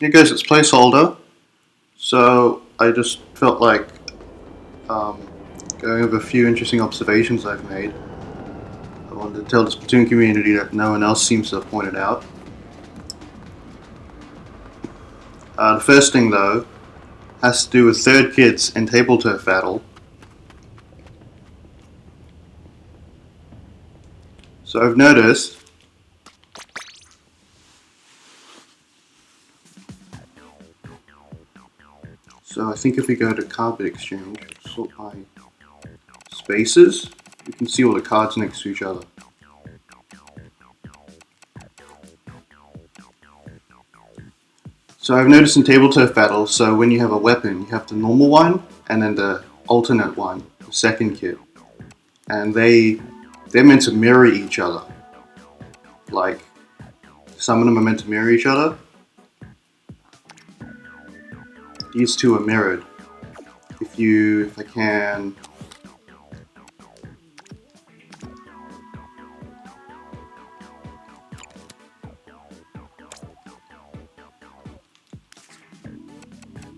here goes its placeholder. So I just felt like um, going over a few interesting observations I've made. I wanted to tell the Splatoon community that no one else seems to have pointed out. The first thing, though, has to do with third kits and Tableturf Battle. So I've noticed I think if we go to Card Exchange, sort by spaces, you can see all the cards next to each other. So I've noticed in Tableturf Battle, so when you have a weapon, you have the normal one and then the alternate one, the second kit. And they're meant to mirror each other. Like, some of them are meant to mirror each other. These two are mirrored. If I can...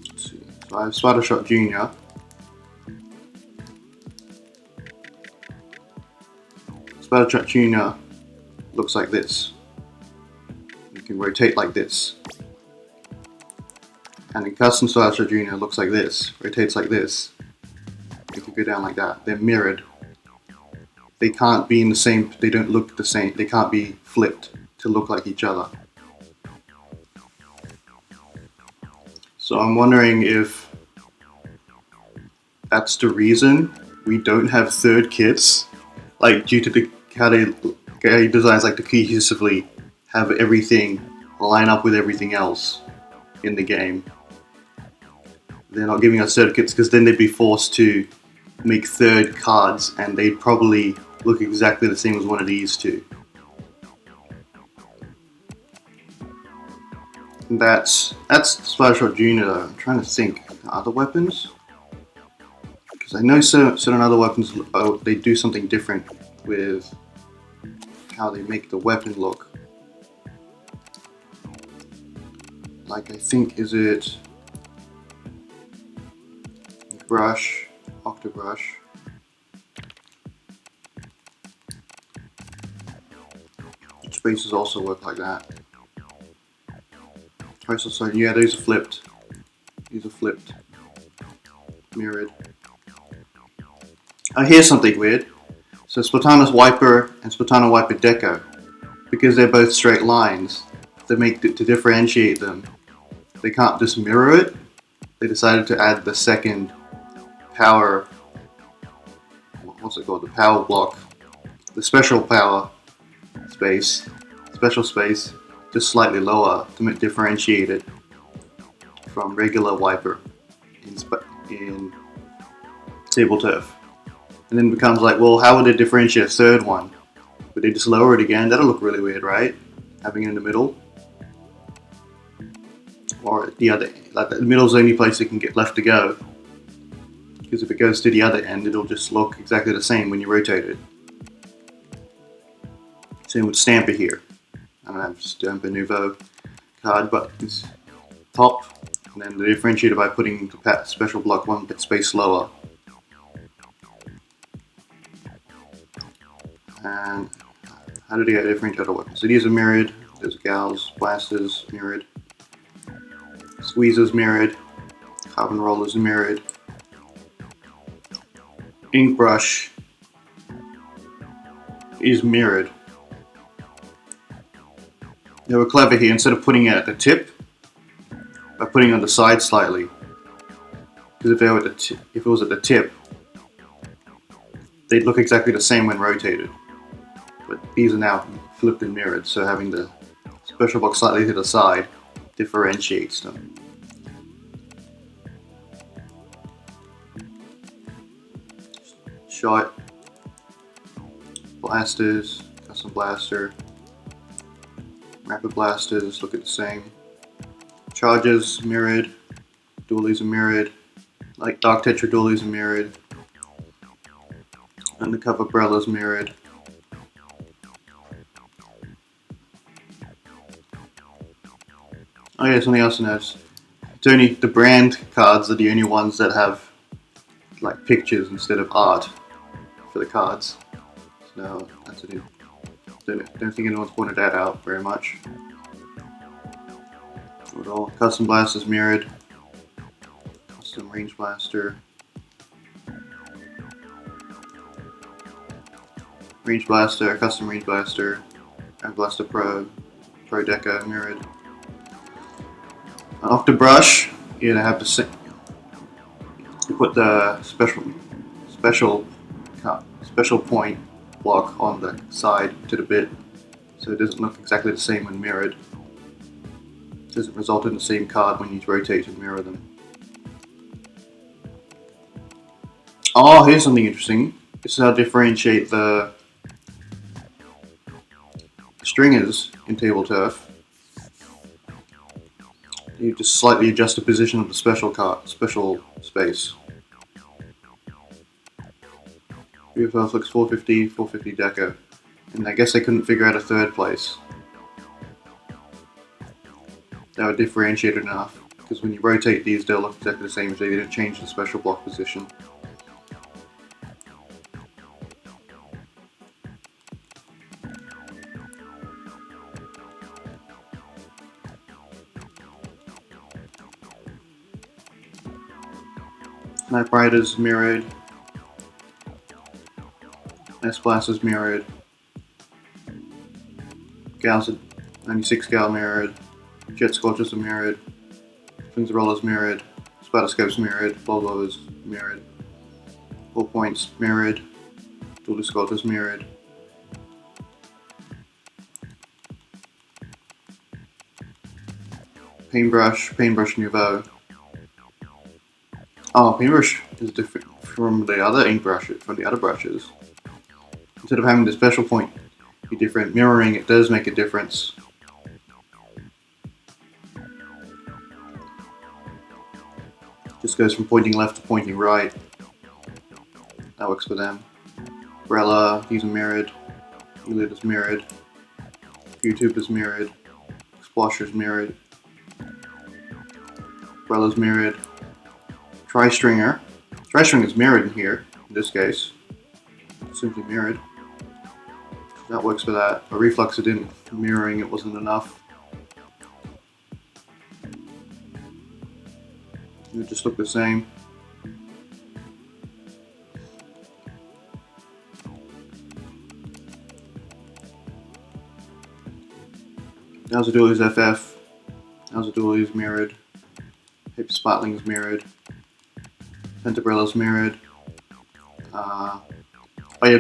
Let's see. So I have Splattershot Jr. Splattershot Jr. looks like this. You can rotate like this. And in Custom Splattershot Jr. looks like this. Rotates like this. You can go down like that. They're mirrored. They can't be in the same, they don't look the same. They can't be flipped to look like each other. So I'm wondering if that's the reason we don't have third kits, like due to how designs like to cohesively have everything line up with everything else in the game. They're not giving us third kits because then they'd be forced to make third cards and they'd probably look exactly the same as one of these two. That's Splattershot Jr. though. I'm trying to think, other weapons? Because I know certain other weapons, they do something different with how they make the weapon look. Like, I think, is it Brush, Octobrush? Spaces also work like that. So yeah, those are flipped. These are flipped. Mirrored. Oh, here's something weird. So Splatana's Wiper and Splatana Wiper Deco, because they're both straight lines, to differentiate them, they can't just mirror it. They decided to add the second power, what's it called? The power block, the special power space, special space, just slightly lower to differentiate it from regular Wiper in Tableturf. And then it becomes like, well, how would they differentiate a third one? Would they just lower it again? That'll look really weird, right? Having it in the middle. Or at the other, like the middle's the only place it can get left to go. Because if it goes to the other end, it'll just look exactly the same when you rotate it. Same with Stamper here. I don't have Stamper Nouveau card, but it's top, and then the differentiator by putting the special block one bit space lower. And how did he get different other weapons? So these are mirrored. There's gals, blasters, mirrored. Squeezers mirrored. Carbon rollers mirrored. Ink brush is mirrored. They were clever here. Instead of putting it at the tip, by putting it on the side slightly. Because if it was at the tip, they'd look exactly the same when rotated. But these are now flipped and mirrored, so having the special box slightly to the side differentiates them. Shot, blasters, custom blaster, rapid blasters look at the same. Charges mirrored, dualies are mirrored, like Dark Tetra dualies are mirrored, undercover umbrellas mirrored. Oh yeah, something else to notice. It's only the brand cards are the only ones that have like pictures instead of art for the cards. So that's it. Don't think anyone's pointed that out very much. At all. Custom blast is mirrored. Custom range blaster. Range blaster, custom range blaster, and blaster pro, pro deco mirrored. Off the brush, you're gonna have to you put the special point block on the side to the bit, so it doesn't look exactly the same when mirrored. It doesn't result in the same card when you rotate and mirror them. Oh, here's something interesting. This is how to differentiate the stringers in Tableturf. You just slightly adjust the position of the special space. UFF looks 450, 450 deco. And I guess they couldn't figure out a third place that would differentiate it enough. Because when you rotate these, they'll look exactly the same if they didn't change the special block position. Knife Rider's mirrored. S-Blast is mirrored. Gal's 96 Gal mirrored. Jet Scorchers are mirrored. Finzerella's mirrored. Splatoscope's mirrored. Volvo is mirrored. 4 Points mirrored. Dual Sculptor's mirrored. Paintbrush Nouveau. Oh, Paintbrush is different from the other brushes. Instead of having the special point be different, mirroring it does make a difference. Just goes from pointing left to pointing right. That works for them. Umbrella, these are mirrored. Elite is mirrored. YouTube is mirrored. Splosher is mirrored. Umbrella's mirrored. Tri-stringer. Tri-string is mirrored in here, in this case. Simply mirrored. That works for that. But Reflux, it didn't. Mirroring it wasn't enough. It would just look the same. Azaduli is FF. Azaduli is mirrored. Hip Spotling is mirrored. Pentabrella is mirrored. Oh yeah,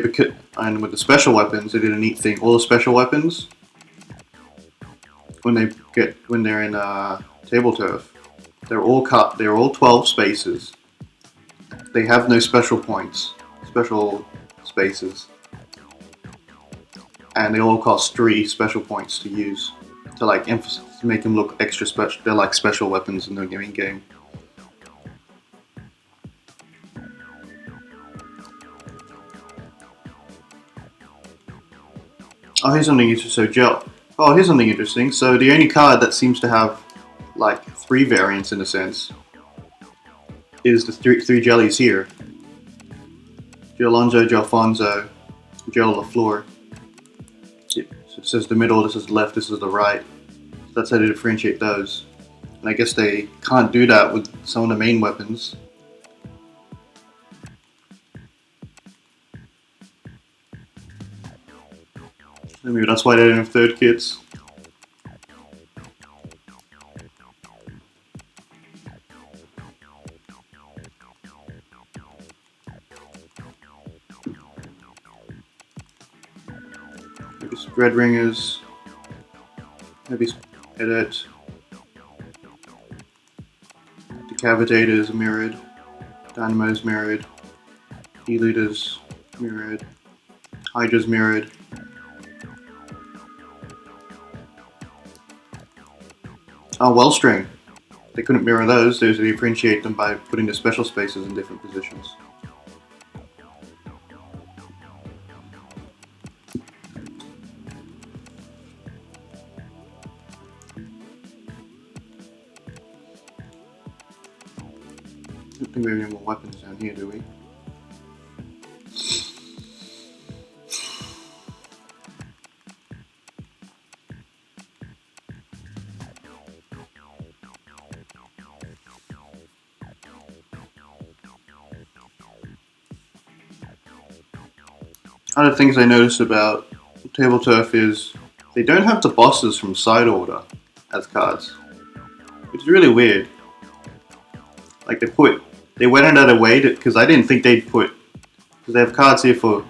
and with the special weapons, they did a neat thing. All the special weapons, when they're in Tableturf, they're all cut. They're all 12 spaces. They have no special points, special spaces, and they all cost 3 special points to use to like emphasize, to make them look extra special. They're like special weapons in the game. Oh, here's something interesting. So the only card that seems to have like 3 variants in a sense is the three jellies here. Gelonzo, Gelfonzo, Gel LaFleur. So it says the middle, this is the left, this is the right. So that's how to differentiate those. And I guess they can't do that with some of the main weapons. Maybe that's why they didn't have third kits. Maybe Red Ringers. Maybe Edit. Decapitator's mirrored. Dynamo's mirrored. E-Leader's mirrored. Hydra's mirrored. Oh, Wellstring. They couldn't mirror those, they differentiate them by putting the special spaces in different positions. don't think we have any more weapons down here, do we? Other things I noticed about Tableturf is they don't have the bosses from side order as cards, which is really weird. Like they went out of their way because I didn't think they'd put, because they have cards here for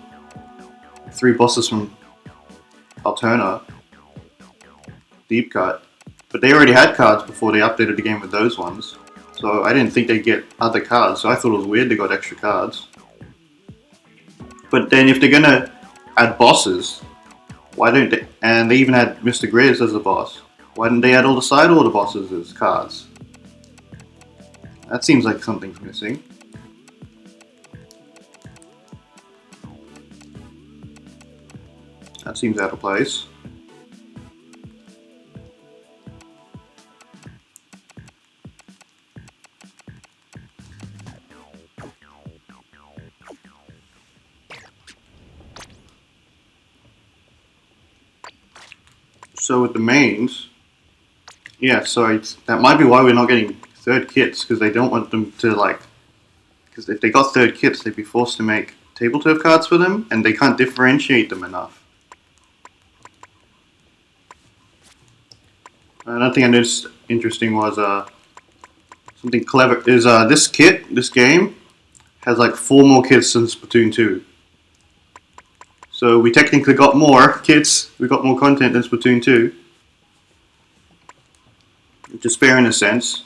3 bosses from Alterna, Deep Cut, but they already had cards before they updated the game with those ones. So I didn't think they'd get other cards, so I thought it was weird they got extra cards. But then if they're gonna add bosses, why don't they? And they even had Mr. Grizz as a boss. Why didn't they add all the side order bosses as cards? That seems like something's missing. That seems out of place. So with the mains, yeah, so that might be why we're not getting third kits, because they don't want them to because if they got third kits, they'd be forced to make Tableturf cards for them, and they can't differentiate them enough. Another thing I noticed interesting was something clever is this game has like 4 more kits than Splatoon 2. So we technically got more kits, we got more content than Splatoon 2. Which is fair in a sense.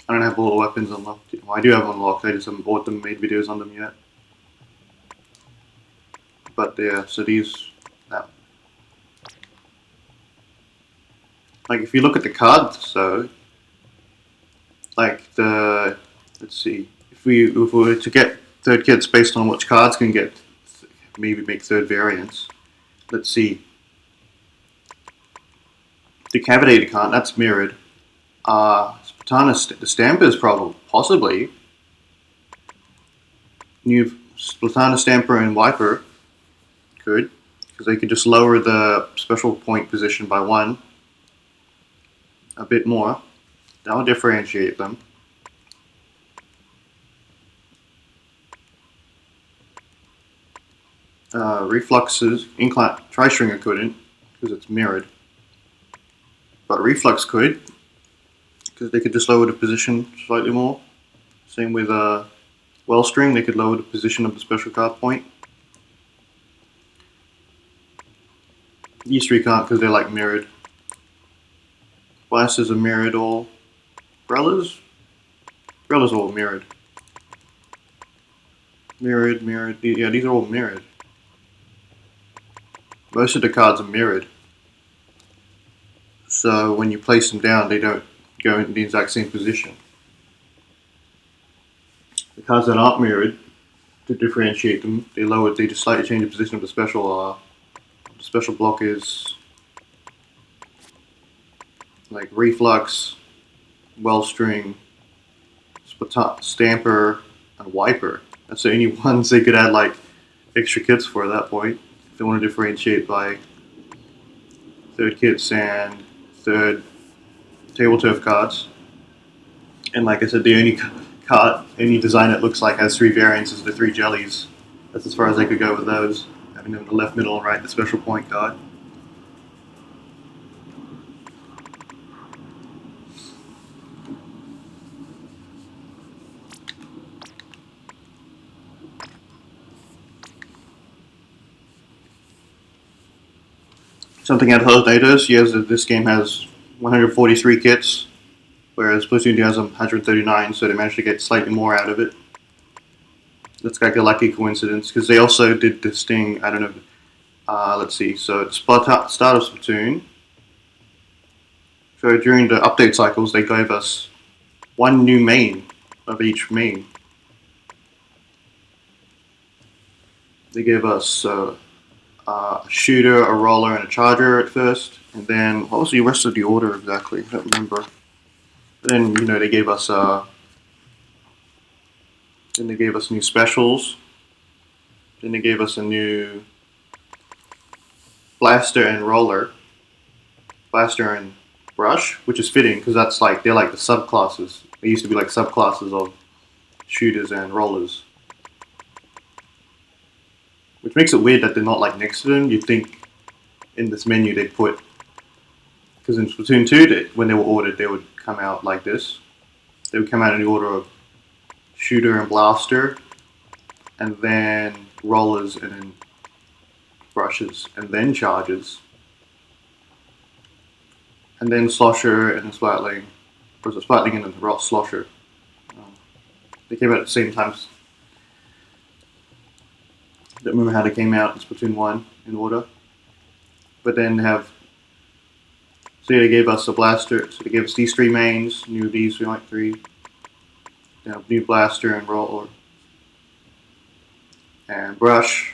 I don't have all the weapons unlocked. Well, I do have them unlocked, I just haven't bought them, made videos on them yet. But yeah, so these... Now. Like if you look at the cards, so... Like the... Let's see. If we were to get third kits based on which cards can get... Maybe make third variants. Let's see. Decapitated can't, that's mirrored. The Stamper is possibly. New Splatana Stamper and Wiper could, because they could just lower the special point position by 1 a bit more. That will differentiate them. Refluxes, Incline, Tri-Stringer couldn't, because it's mirrored. But Reflux could, because they could just lower the position slightly more. Same with Wellstring, they could lower the position of the special card point. These 3 can't because they're like mirrored. Blasters are mirrored all. Umbrellas? Umbrellas are all mirrored. Mirrored, mirrored, yeah, these are all mirrored. Most of the cards are mirrored. So when you place them down, they don't go in the exact same position. The cards that aren't mirrored, to differentiate them, they just slightly change the position of the special. The special block is like Reflux, Wellstring, Stamper, and Wiper. That's the only ones they could add like extra kits for at that point. If they want to differentiate by third kits and third Tableturf cards. And like I said, the only design it looks like has 3 variants is the 3 jellies. That's as far as they could go with those. Having them in the left, middle, and right, the special point card. Something I'd noticed, yes, this game has 143 kits, whereas Splatoon 2 has 139, so they managed to get slightly more out of it. That's like a lucky coincidence, because they also did this thing, I don't know, let's see, so at start of Splatoon, so during the update cycles, they gave us 1 new main of each main. They gave us a shooter, a roller, and a charger at first. And then what was the rest of the order exactly? I don't remember. Then they gave us then they gave us new specials. Then they gave us a new blaster and roller, blaster and brush, which is fitting because they're like the subclasses. They used to be like subclasses of shooters and rollers, which makes it weird that they're not like next to them. You'd think in this menu they'd put, because in Splatoon 2, when they were ordered, they would come out like this. They would come out in the order of shooter and blaster, and then rollers, and then brushes, and then charges, and then slosher, and then splatling. Or was it splatling and then the slosher? They came out at the same time. I don't remember how they came out in Splatoon 1 in order. But then they gave us a blaster. So they gave us these three mains, new these like three. Then new blaster and roller. And brush.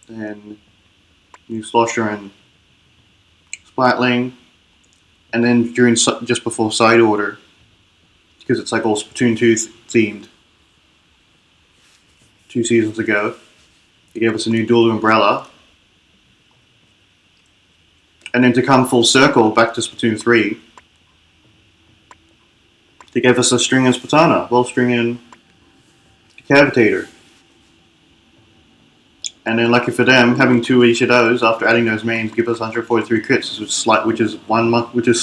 Then new slosher and splatling. And then just before side order, because it's like all Splatoon 2 themed, 2 seasons ago, they gave us a new dual umbrella. And then to come full circle back to Splatoon 3, they gave us a string and Splatana, ball string and decapitator. And then lucky for them, having 2 each of those after adding those mains give us 143 crits, which is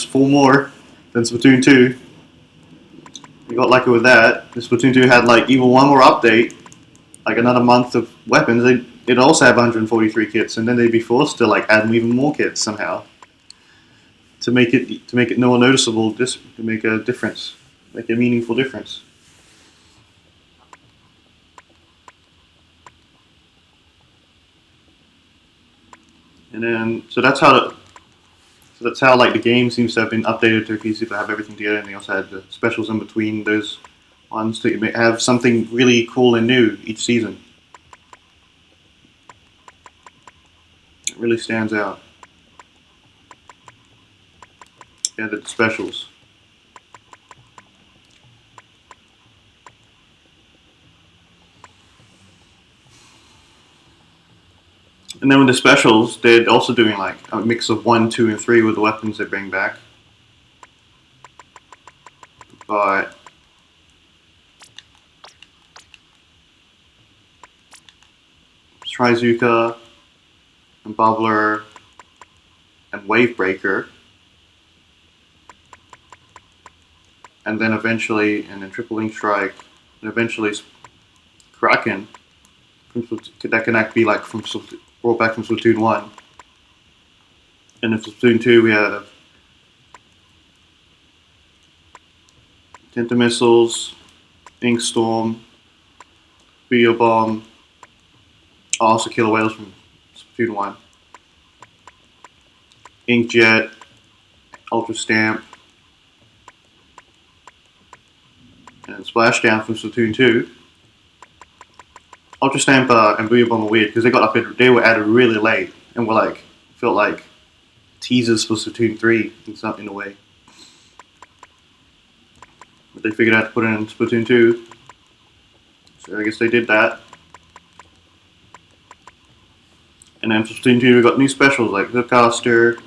4 more than Splatoon 2. We got lucky with that. The Splatoon 2 had like even one more update, like another month of weapons. They'd also have 143 kits, and then they'd be forced to like add even more kits somehow to make it more noticeable, just to make a difference, make a meaningful difference. And then so that's how like the game seems to have been updated to easy to have everything together, and they also had the specials in between those ones to have something really cool and new each season. It really stands out. Yeah, the specials. And then with the specials, they're also doing like a mix of 1, 2, and 3 with the weapons they bring back. But Trizuka and Bubbler and Wavebreaker, and then Triple Link Strike, and eventually Kraken. That can be like brought back from Splatoon 1. And in Splatoon 2 we have Tinta Missiles, Ink Storm, Bio Bomb, also Killer Whales from Splatoon 1, Inkjet, Ultra Stamp, and Splashdown from Splatoon 2. Ultra Stamp and Booyah Bomb are weird because they were added really late and felt like teasers for Splatoon 3 in a way. But they figured out to put it in Splatoon 2, so I guess they did that. And then for Splatoon 2 we got new specials like Hookcaster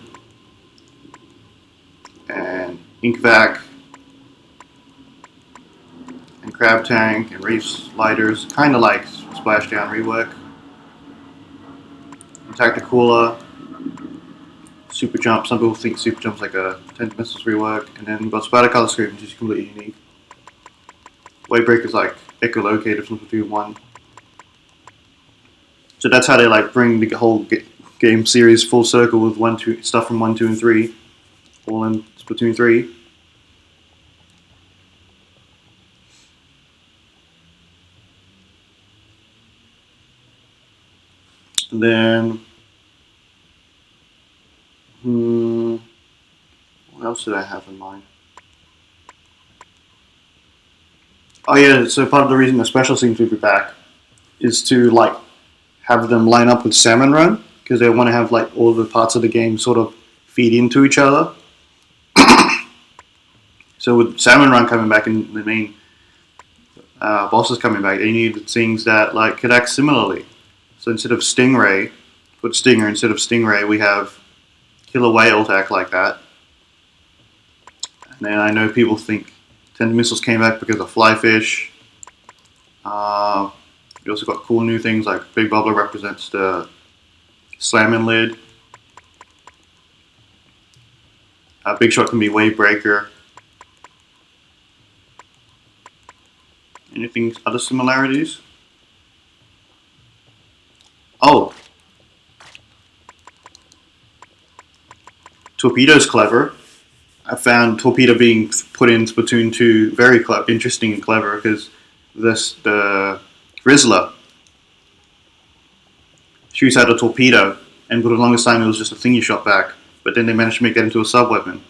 and Inkvac and Crab Tank and Reef Sliders, kind of like Splashdown rework. And Tacticula, Super Jump. Some people think Super Jump's like a Tinta Missiles rework. And then we've got Spider Color Screen, which is completely unique. Wavebreaker's like Echolocator from Splatoon 1. So that's how they like bring the whole game series full circle with stuff from 1, 2, and 3, all in Splatoon 3. And then, what else did I have in mind? Oh yeah, so part of the reason the special seems to be back is to like have them line up with Salmon Run because they want to have like all the parts of the game sort of feed into each other. So with Salmon Run coming back and the main bosses coming back, they need things that like could act similarly. So instead of Stingray, with Stinger, instead of Stingray, we have Killer Whale to act like that. And then I know people think Tender Missiles came back because of Flyfish. We also got cool new things like Big Bubbler represents the Slamming Lid. Big Shot can be Wave Breaker. Anything other similarities? Oh, Torpedo's clever. I found Torpedo being put in Splatoon 2 very interesting and clever because the Grizzler shoots out a torpedo, and for the longest time it was just a thing you shot back. But then they managed to make that into a sub weapon,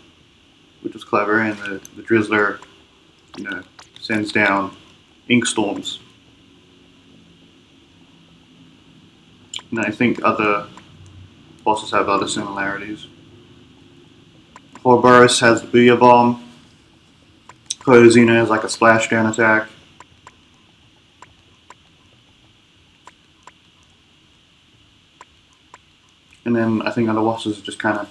which was clever. And the Drizzler, sends down ink storms. And I think other bosses have other similarities. Ouroboros has the Booyah Bomb. Closina has like a splashdown attack. And then I think other bosses just kind of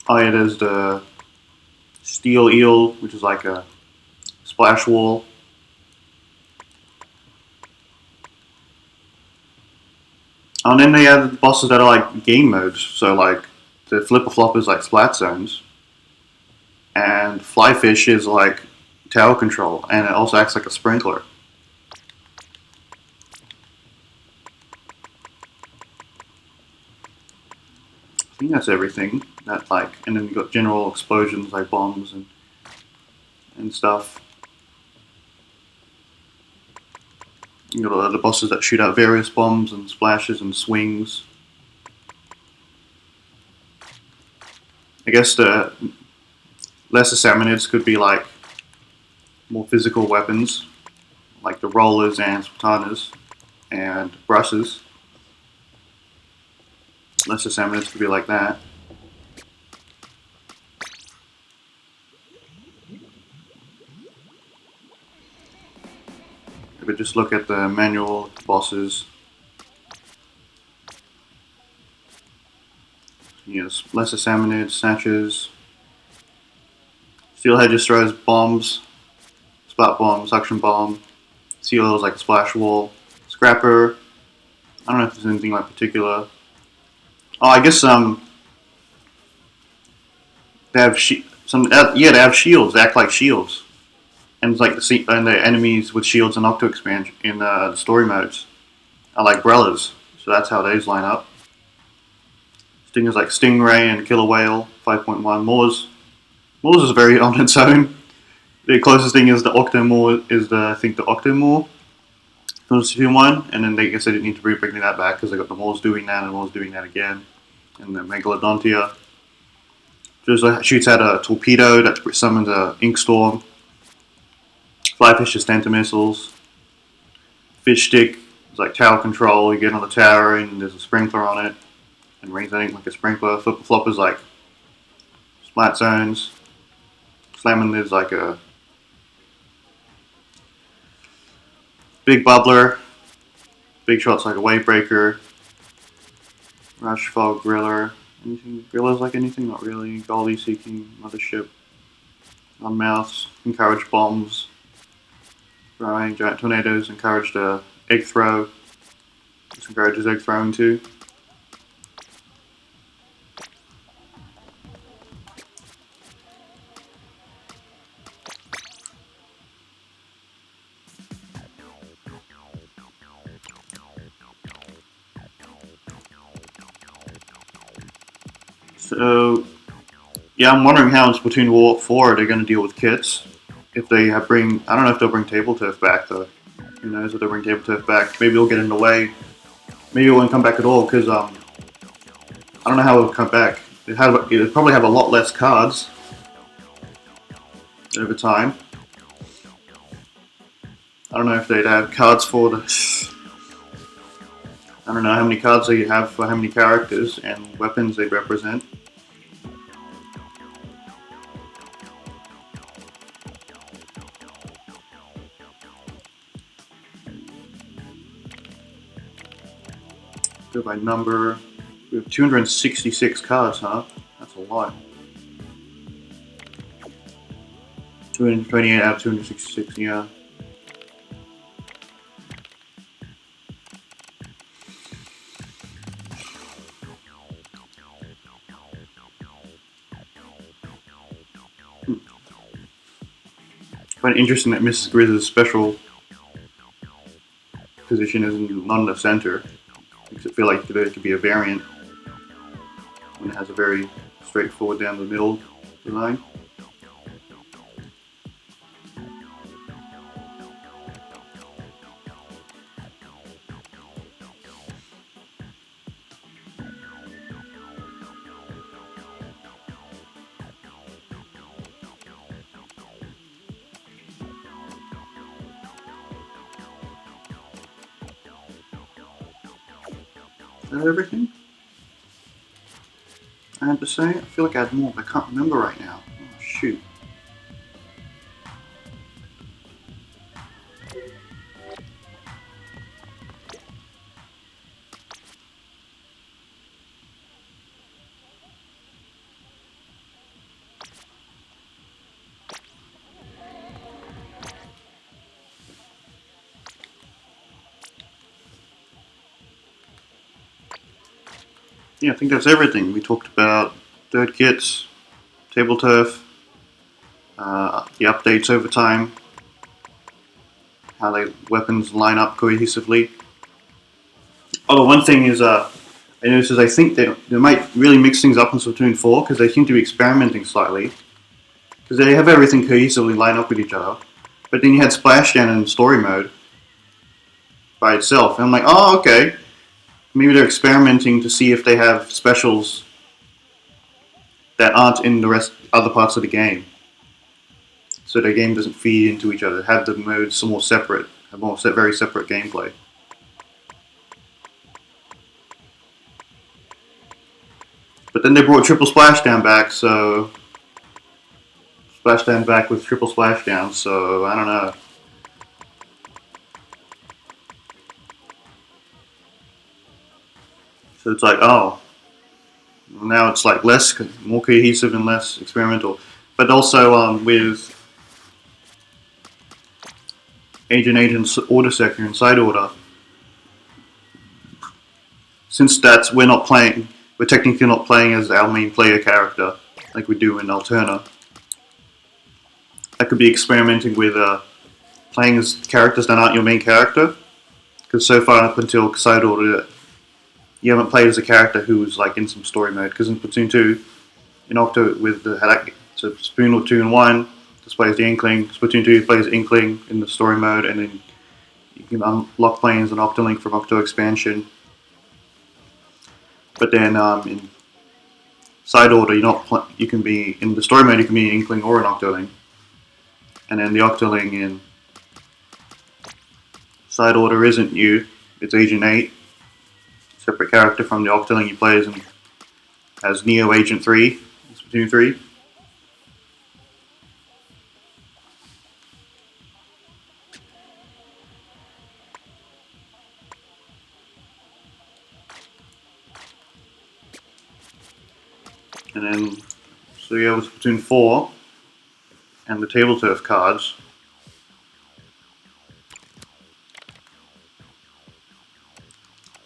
there's the Steel Eel, which is like a splash wall. And then they have bosses that are like game modes. So like the Flipper Flop is like Splat Zones. And Flyfish is like tower control. And it also acts like a sprinkler. I think that's everything. And then you got general explosions like bombs and stuff. You got a lot of the bosses that shoot out various bombs and splashes and swings. I guess the lesser Salmonids could be like more physical weapons, like the rollers and Splatanas and brushes. Lesser Salmonids could be like that. If we just look at the manual bosses, lesser Salmonids, Snatches. Steelhead just throws bombs, splat bomb, suction bomb. Seal is like a splash wall. Scrapper, I don't know if there's anything like particular. Oh, I guess they have they have shields. They act like shields, and it's like the enemies with shields and Octo Expand in the story modes are like Brellas. So that's how those line up. Stingers like Stingray and Killer Whale 5.1. Moors is very on its own. The closest thing is the Octomore is I think the Octomore from Splatoon 1, and then they guess they didn't need to bring that back because they got the Moors doing that and Moors doing that again. And the Megalodontia just shoots out a torpedo that summons a ink storm. Flyfish is Tender Missiles. Fish Stick is like tower control. You get on the tower and there's a sprinkler on it and rains on it like a sprinkler. Flipper Flop is like Splat Zones. Slamming is like a Big Bubbler. Big Shot's like a Wave Breaker. Rush Fog Griller. Anything? Griller's like anything? Not really. Goldie Seeking. Mothership. Unmouths. Encourage bombs. Throwing. Giant Tornadoes. Encourage the egg throw. This encourages egg throwing too. So, yeah, I'm wondering how in Splatoon 4 they're going to deal with kits. If they I don't know if they'll bring Tableturf back though. Who knows if they'll bring Tableturf back? Maybe it'll get in the way. Maybe it won't come back at all because I don't know how it'll come back. It'll probably have a lot less cards over time. I don't know if they'd have cards for the. I don't know how many cards they have for how many characters and weapons they represent. Go by number. We have 266 cards, huh? That's a lot. 228 out of 266, yeah. Quite interesting that Mrs. Grizz's special position is not in the center. Makes it feel like it could be a variant when it has a very straightforward down the middle design. Is that everything I had to say? I feel like I had more, but I can't remember right now. Oh, shoot. Yeah, I think that's everything. We talked about third kits, Tableturf, the updates over time, how the weapons line up cohesively. Oh, the one thing is, I noticed is I think they might really mix things up in Splatoon 4 because they seem to be experimenting slightly. Because they have everything cohesively line up with each other. But then you had Splashdown in story mode by itself. And I'm like, oh, okay. Maybe they're experimenting to see if they have specials that aren't in the rest other parts of the game. So the game doesn't feed into each other. Have the modes more separate, have more very separate gameplay. But then they brought Triple Splashdown back, so Splashdown back with Triple Splashdown, so I don't know. So it's like, oh, now it's like more cohesive and less experimental. But also with Agent order sector and side order, since we're technically not playing as our main player character like we do in Alterna. That could be experimenting with playing as characters that aren't your main character. Because so far up until side order, you haven't played as a character who's like in some story mode. Because in Splatoon 2, in Octo with the so Splatoon 2 and 1 displays the Inkling. Splatoon 2 plays Inkling in the story mode, and then you can unlock playing as an Octolink from Octo expansion. But then in side order, you can be in the story mode. You can be an Inkling or an Octolink, and then the Octoling in side order isn't you. It's Agent 8, separate character from the Octoling you play as Neo Agent 3, Splatoon 3. And then, so you have Splatoon 4 and the Tableturf cards.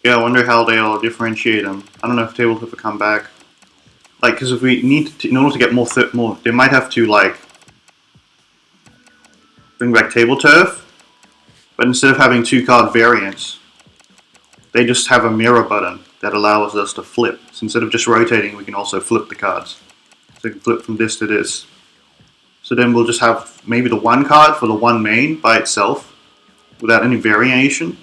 Yeah, I wonder how they'll differentiate them. I don't know if Tableturf will come back. Like, because if we need to, in order to get more, they might have to, like, bring back Tableturf, but instead of having two card variants, they just have a mirror button that allows us to flip. So instead of just rotating, we can also flip the cards. So we can flip from this to this. So then we'll just have maybe the one card for the one main by itself, without any variation.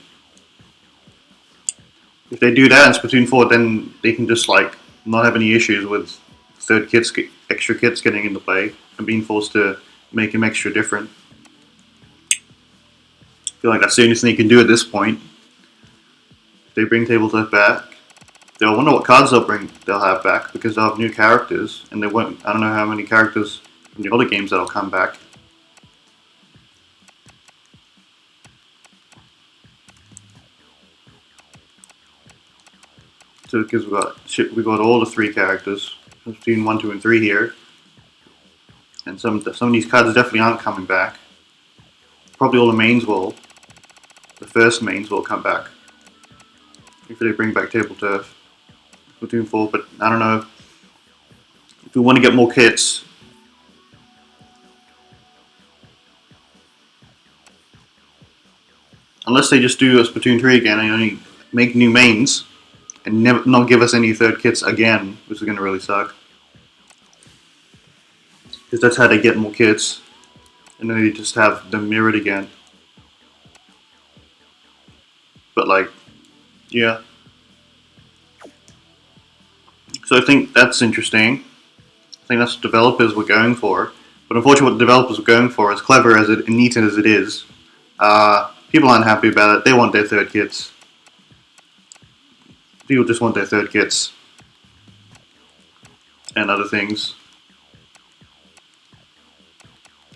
If they do that in Splatoon 4, then they can just like not have any issues with extra kits getting into play and being forced to make them extra different. feel like that's the only thing you can do at this point. If they bring Tabletop back, they'll wonder what cards they'll have back, because they'll have new characters, and they won't. I don't know how many characters from the other games that'll come back. So because we got all the 3 characters between 1, 2, and 3 here, and some of these cards definitely aren't coming back. Probably all the mains will. The first mains will come back if they bring back Tableturf, Splatoon 4. But I don't know if we want to get more kits. Unless they just do a Splatoon 3 again and only make new mains and not give us any third kits again, which is going to really suck. Because that's how they get more kits, and then they just have them mirrored again. But like, yeah. So I think that's interesting. I think that's what developers were going for. But unfortunately, what the developers were going for, as clever as it and neat as it is, people aren't happy about it. They want their third kits. People just want their third kits and other things.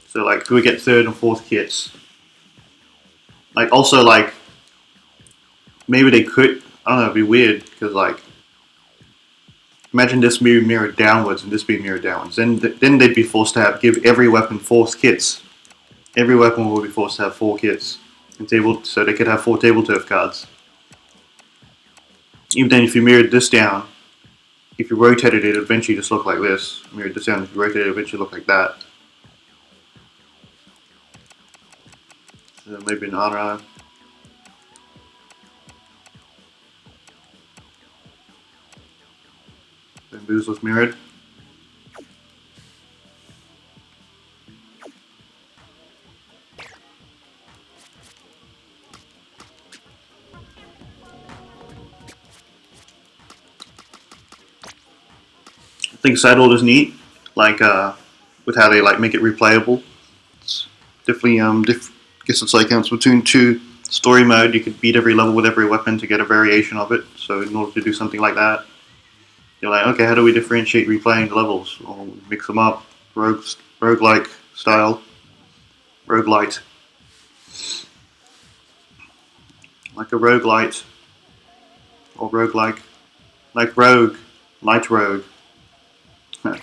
So like, could we get third and fourth kits? Like, also like, maybe they could. I don't know. It'd be weird because like, imagine this being mirrored downwards and this being mirrored downwards. Then they'd be forced to give every weapon 4 kits. Every weapon will be forced to have 4 kits, so they could have 4 Tableturf cards. Even then, if you mirrored this down, if you rotated it, it'd eventually just look like this. Mirrored this down, if you rotated it, eventually look like that. So maybe an honor. Bamboozle's mirrored. I think side order's neat, like with how they like make it replayable. It's definitely guess it's like Splatoon 2 story mode. You could beat every level with every weapon to get a variation of it. So in order to do something like that, you're like, okay, how do we differentiate replaying the levels? Or mix them up, roguelike style, roguelite, like a roguelite, or roguelike, like rogue, light rogue. I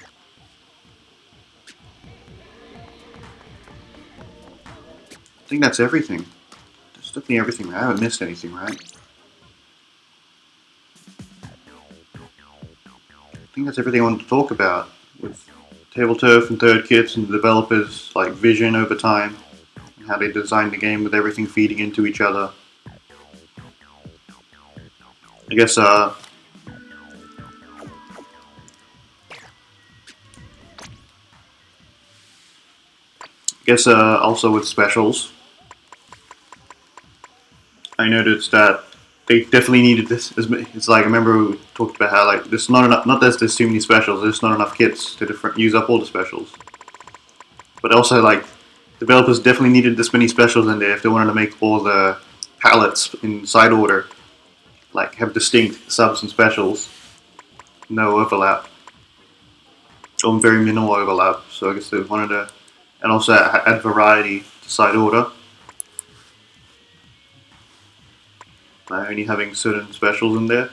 think that's everything. That's definitely everything. I haven't missed anything, right? I think that's everything I wanted to talk about with Tableturf and third kits and the developers' like vision over time and how they designed the game with everything feeding into each other. I guess also with specials, I noticed that they definitely needed this. It's like I remember we talked about how like there's not enough. Not that there's too many specials. There's not enough kits to use up all the specials. But also like developers definitely needed this many specials in there if they wanted to make all the palettes in side order like have distinct subs and specials, no overlap, or very minimal overlap. So I guess they wanted to, and also add variety to side order by only having certain specials in there.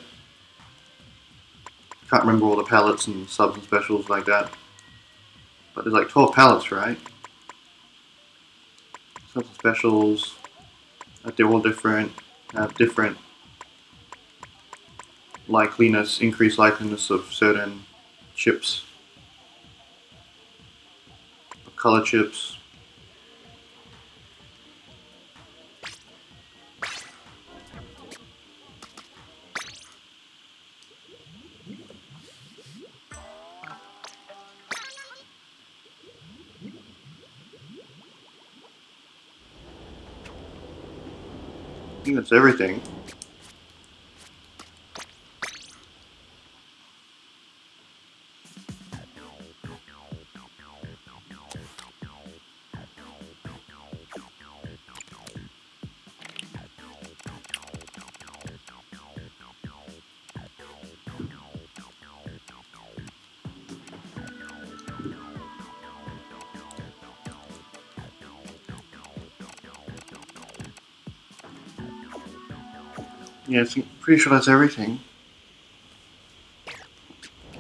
Can't remember all the palettes and subs and specials like that, but there's like 12 palettes, right? Subs and specials, they're all different, have different likeliness, increased likeliness of certain chips, color chips. I think that's everything. Yeah, pretty sure that's everything.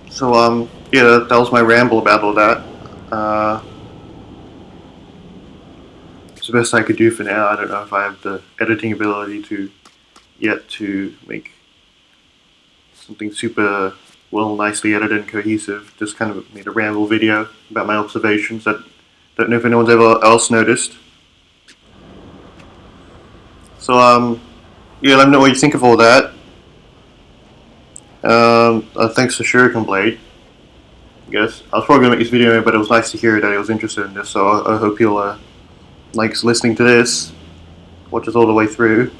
So, yeah, that was my ramble about all that. It's the best I could do for now. I don't know if I have the editing ability to make something super well, nicely edited and cohesive. Just kind of made a ramble video about my observations that don't know if anyone's ever else noticed. So, yeah, let me know what you think of all that. Thanks for Shuriken Blade. I guess I was probably gonna make this video, but it was nice to hear that he was interested in this. So I hope he'll likes listening to this, watches all the way through.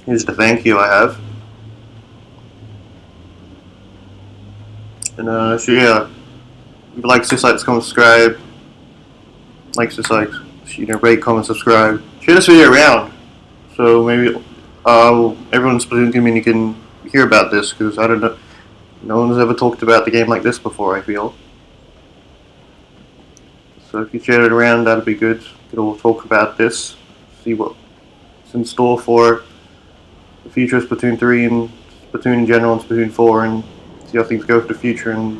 Here's the thank you I have. And so yeah, if you like, dislike, comment, subscribe. Like, dislike, rate, comment, subscribe. Share this video around, so maybe everyone in the Splatoon community can hear about this, because I don't know, no one's ever talked about the game like this before, I feel. So if you share it around, that'd be good. We could all talk about this, see what's in store for the future of Splatoon 3 and Splatoon in general and Splatoon 4, and see how things go for the future, and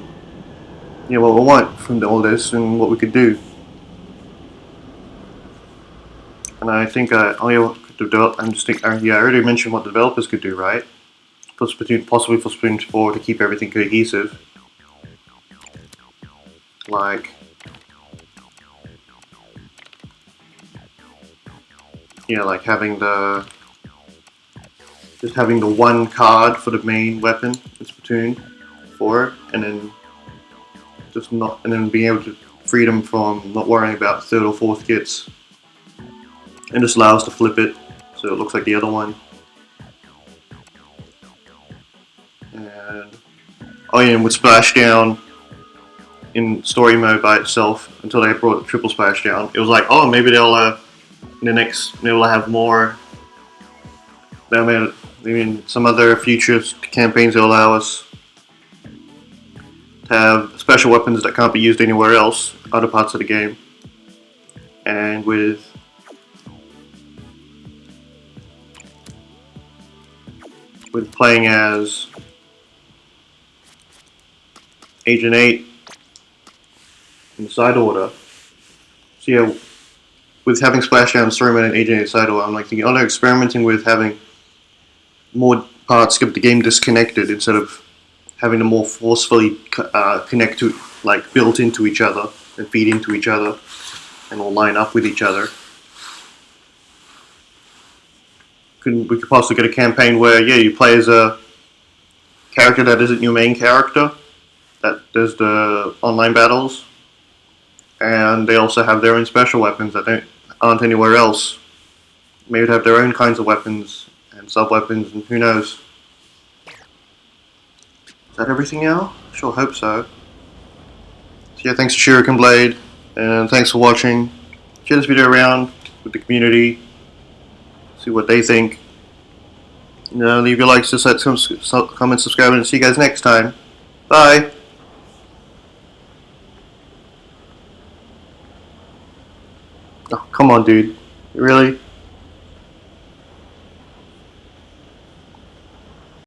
what we want from all this and what we could do. And I think I already mentioned what the developers could do, right? For Splatoon, possibly for Splatoon 4 to keep everything cohesive. Like, like having just having the one card for the main weapon in Splatoon 4, and then being able to freedom from not worrying about third or fourth kits, and just allow us to flip it so it looks like the other one. And with Splashdown in story mode by itself until they brought the triple Splashdown, it was like, oh, maybe they'll have more. Some other future campaigns will allow us to have special weapons that can't be used anywhere else, other parts of the game. And with playing as Agent 8 in the side order. So yeah, with having Splashdown, Story Mode, and Agent 8 side order, I'm like thinking, they're experimenting with having more parts of the game disconnected instead of having them more forcefully connect to, like, built into each other and feed into each other and all line up with each other. We could possibly get a campaign where, you play as a character that isn't your main character, that does the online battles, and they also have their own special weapons that aren't anywhere else. Maybe they'd have their own kinds of weapons and sub-weapons, and who knows. Is that everything now? Sure hope so. So yeah, thanks to Shuriken Blade, and thanks for watching. Share this video around with the community, see what they think. Leave your likes, dislikes, comments, subscribe, and see you guys next time. Bye! Oh, come on, dude. Really?